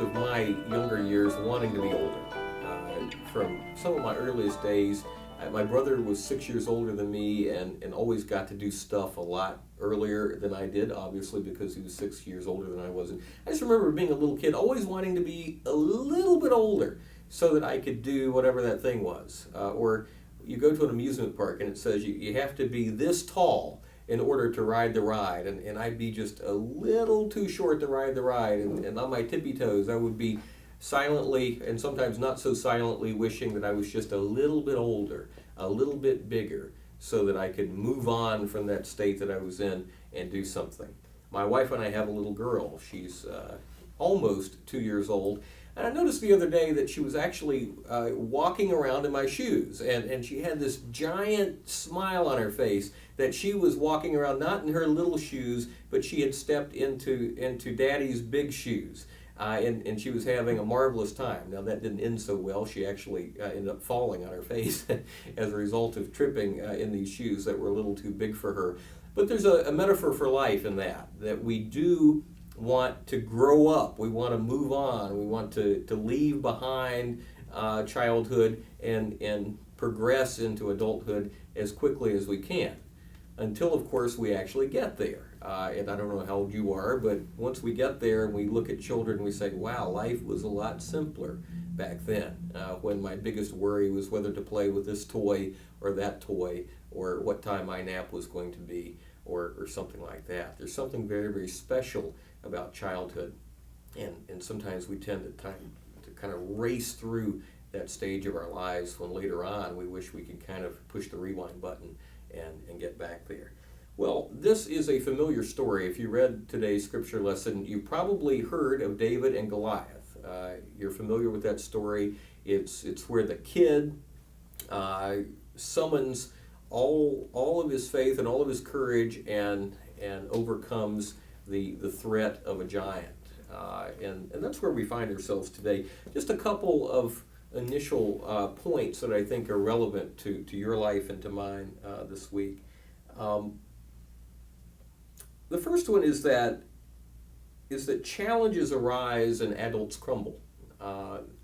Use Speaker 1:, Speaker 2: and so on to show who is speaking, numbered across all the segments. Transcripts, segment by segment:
Speaker 1: of my younger years wanting to be older. From some of my earliest days, my brother was 6 years older than me and always got to do stuff a lot earlier than I did, obviously because he was 6 years older than I was. And I just remember being a little kid always wanting to be a little bit older so that I could do whatever that thing was. Or you go to an amusement park and it says you have to be this tall in order to ride the ride, and I'd be just a little too short to ride the ride, and on my tippy toes I would be silently and sometimes not so silently wishing that I was just a little bit older, a little bit bigger, so that I could move on from that state that I was in and do something. My wife and I have a little girl. She's almost 2 years old. And I noticed the other day that she was actually walking around in my shoes, and she had this giant smile on her face that she was walking around not in her little shoes, but she had stepped into Daddy's big shoes. And she was having a marvelous time. Now that didn't end so well. She actually ended up falling on her face as a result of tripping in these shoes that were a little too big for her. But there's a metaphor for life in that we do want to grow up, we want to move on, we want to leave behind childhood and progress into adulthood as quickly as we can. Until, of course, we actually get there. And I don't know how old you are, but once we get there and we look at children, we say, wow, life was a lot simpler back then, when my biggest worry was whether to play with this toy or that toy, or what time my nap was going to be, or something like that. There's something very, very special about childhood, and sometimes we tend to kind of race through that stage of our lives when later on we wish we could kind of push the rewind button and get back there. Well, this is a familiar story. If you read today's scripture lesson, you probably heard of David and Goliath. You're familiar with that story. It's where the kid summons all of his faith and all of his courage and overcomes the threat of a giant. And that's where we find ourselves today. Just a couple of initial points that I think are relevant to your life and to mine this week. The first one is that challenges arise and adults crumble.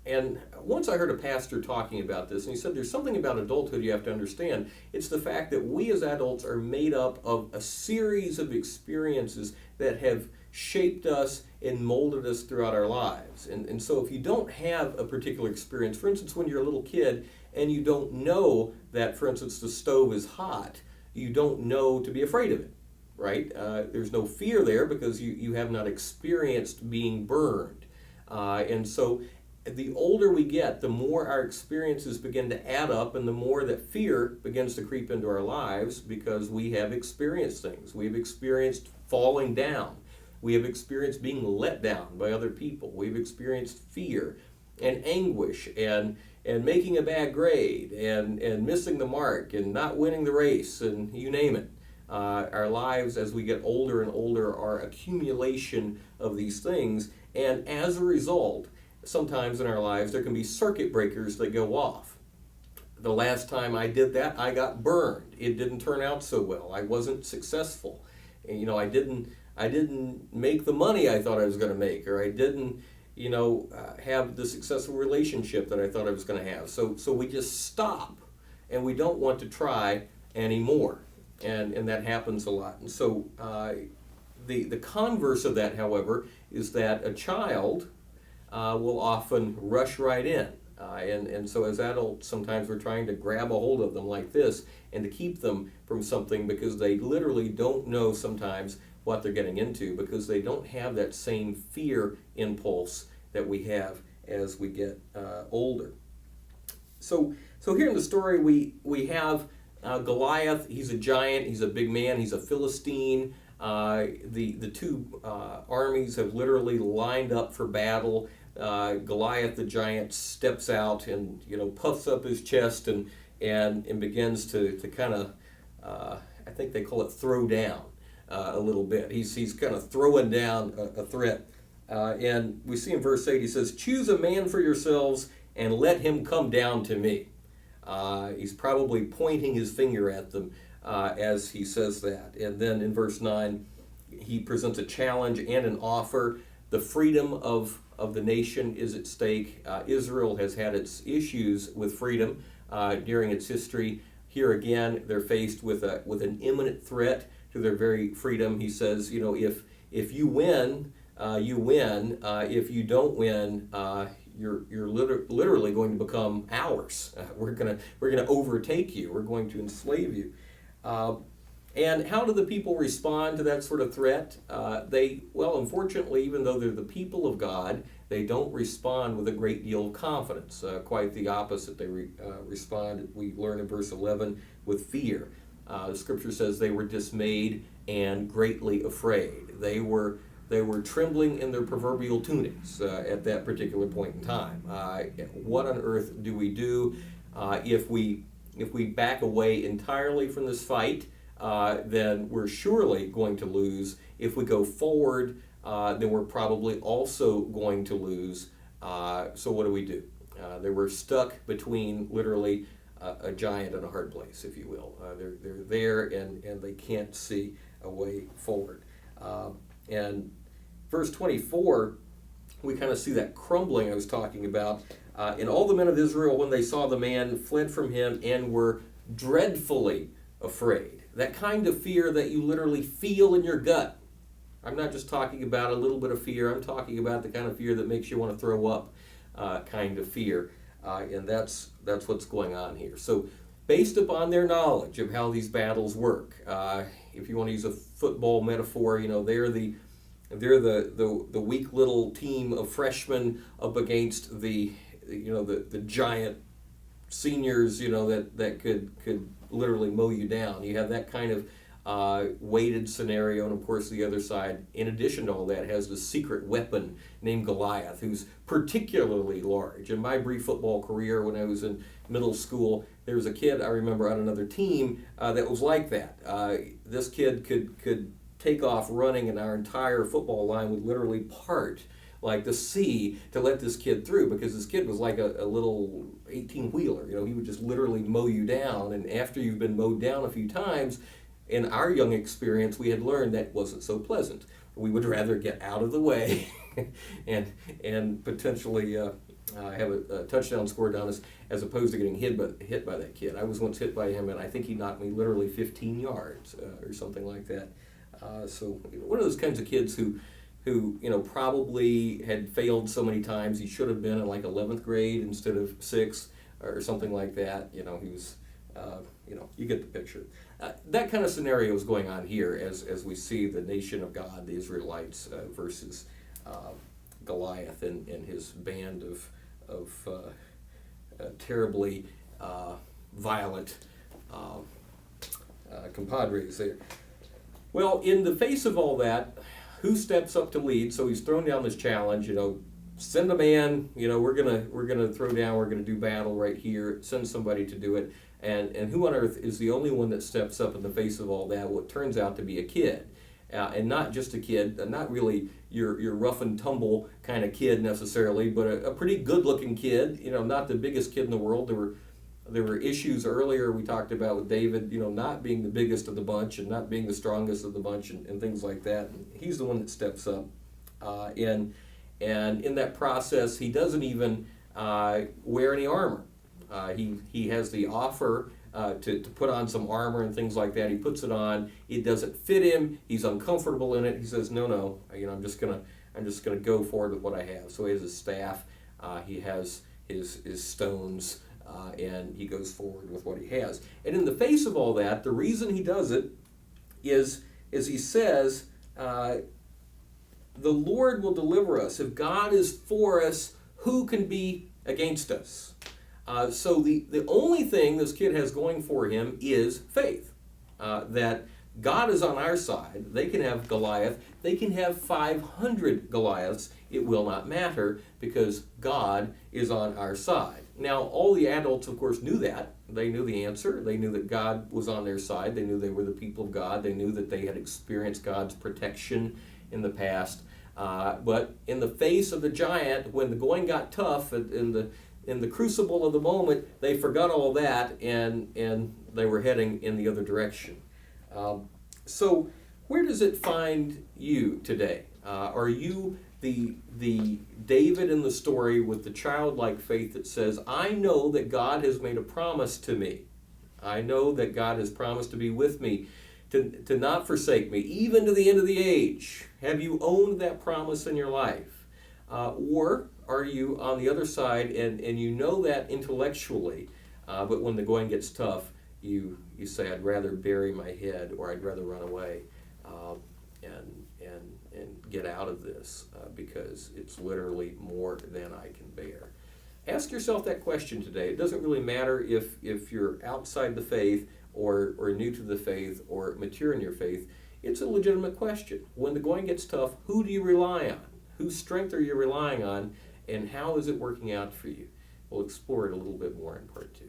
Speaker 1: And once I heard a pastor talking about this, and he said there's something about adulthood you have to understand. It's the fact that we as adults are made up of a series of experiences that have shaped us and molded us throughout our lives. And so if you don't have a particular experience, for instance, when you're a little kid and you don't know that, for instance, the stove is hot, you don't know to be afraid of it, right? There's no fear there because you have not experienced being burned. And so the older we get, the more our experiences begin to add up, and the more that fear begins to creep into our lives because we have experienced things. We've experienced falling down. We have experienced being let down by other people. We've experienced fear and anguish and making a bad grade and missing the mark and not winning the race, and you name it. Our lives as we get older and older are accumulation of these things, and as a result, sometimes in our lives there can be circuit breakers that go off. The last time I did that, I got burned. It didn't turn out so well. I wasn't successful. And, I didn't make the money I thought I was going to make, or I didn't, have the successful relationship that I thought I was going to have. So we just stop, and we don't want to try anymore, and that happens a lot. And so the converse of that, however, is that a child will often rush right in. And so as adults, sometimes we're trying to grab a hold of them like this and to keep them from something because they literally don't know sometimes what they're getting into because they don't have that same fear impulse that we have as we get older. So here in the story we have Goliath. He's a giant, he's a big man, he's a Philistine. The two armies have literally lined up for battle. Goliath the giant steps out and puffs up his chest and begins to kind of I think they call it throw down a little bit. He's kind of throwing down a threat, and we see in verse 8 he says, "Choose a man for yourselves and let him come down to me." He's probably pointing his finger at them as he says that. And then in verse 9 he presents a challenge and an offer. The freedom of of the nation is at stake. Israel has had its issues with freedom during its history. Here again, they're faced with an imminent threat to their very freedom. He says, if you win, you win. If you don't win, you're literally going to become ours. We're gonna overtake you. We're going to enslave you. And how do the people respond to that sort of threat? Unfortunately, even though they're the people of God, they don't respond with a great deal of confidence. Quite the opposite. They respond, we learn in verse 11, with fear. The scripture says they were dismayed and greatly afraid. They were trembling in their proverbial tunics at that particular point in time. What on earth do we do if we back away entirely from this fight? Then we're surely going to lose. If we go forward, then we're probably also going to lose. So what do? They were stuck between literally a giant and a hard place, if you will. They're there and they can't see a way forward. And verse 24, we kind of see that crumbling I was talking about. And all the men of Israel, when they saw the man, fled from him and were dreadfully afraid. That kind of fear that you literally feel in your gut. I'm not just talking about a little bit of fear. I'm talking about the kind of fear that makes you want to throw up kind of fear. And that's what's going on here. So based upon their knowledge of how these battles work, if you want to use a football metaphor, they're the weak little team of freshmen up against the giant seniors, that could literally mow you down. You have that kind of weighted scenario, and of course the other side, in addition to all that, has this secret weapon named Goliath, who's particularly large. In my brief football career, when I was in middle school, there was a kid I remember on another team that was like that. This kid could take off running, and our entire football line would literally part like the sea to let this kid through, because this kid was like a little 18-wheeler. He would just literally mow you down, and after you've been mowed down a few times, in our young experience, we had learned that wasn't so pleasant. We would rather get out of the way and potentially have a touchdown scored on us, as opposed to getting hit by that kid. I was once hit by him, and I think he knocked me literally 15 yards or something like that. So one of those kinds of kids who probably had failed so many times, he should have been in like 11th grade instead of 6th or something like that. He was, you get the picture. That kind of scenario is going on here as we see the nation of God, the Israelites, versus Goliath and his band of terribly violent compadres there. Well, in the face of all that, who steps up to lead? So he's thrown down this challenge, send a man, we're gonna throw down, we're gonna do battle right here, send somebody to do it. And who on earth is the only one that steps up in the face of all that? Well, it turns out to be a kid. And not just a kid, not really your rough and tumble kind of kid necessarily, but a pretty good looking kid, not the biggest kid in the world. There were issues earlier we talked about with David, not being the biggest of the bunch and not being the strongest of the bunch and things like that. And he's the one that steps up. And in that process, he doesn't even wear any armor. He has the offer to put on some armor and things like that. He puts it on. It doesn't fit him. He's uncomfortable in it. He says, no, I'm just gonna go forward with what I have. So he has his staff. He has his stones. And he goes forward with what he has. And in the face of all that, the reason he does it is he says, the Lord will deliver us. If God is for us, who can be against us? So the only thing this kid has going for him is faith. That God is on our side. They can have Goliath. They can have 500 Goliaths. It will not matter, because God is on our side. Now, all the adults, of course, knew that. They knew the answer. They knew that God was on their side. They knew they were the people of God. They knew that they had experienced God's protection in the past. But in the face of the giant, when the going got tough, in the crucible of the moment, they forgot all that, and they were heading in the other direction. So where does it find you today? Are you the David in the story with the childlike faith that says, I know that God has made a promise to me. I know that God has promised to be with me, to not forsake me, even to the end of the age. Have you owned that promise in your life? Or are you on the other side and you know that intellectually, but when the going gets tough, you say, I'd rather bury my head, or I'd rather run away and get out of this because it's literally more than I can bear. Ask yourself that question today. It doesn't really matter if you're outside the faith or new to the faith or mature in your faith. It's a legitimate question. When the going gets tough, who do you rely on? Whose strength are you relying on, and how is it working out for you? We'll explore it a little bit more in part 2.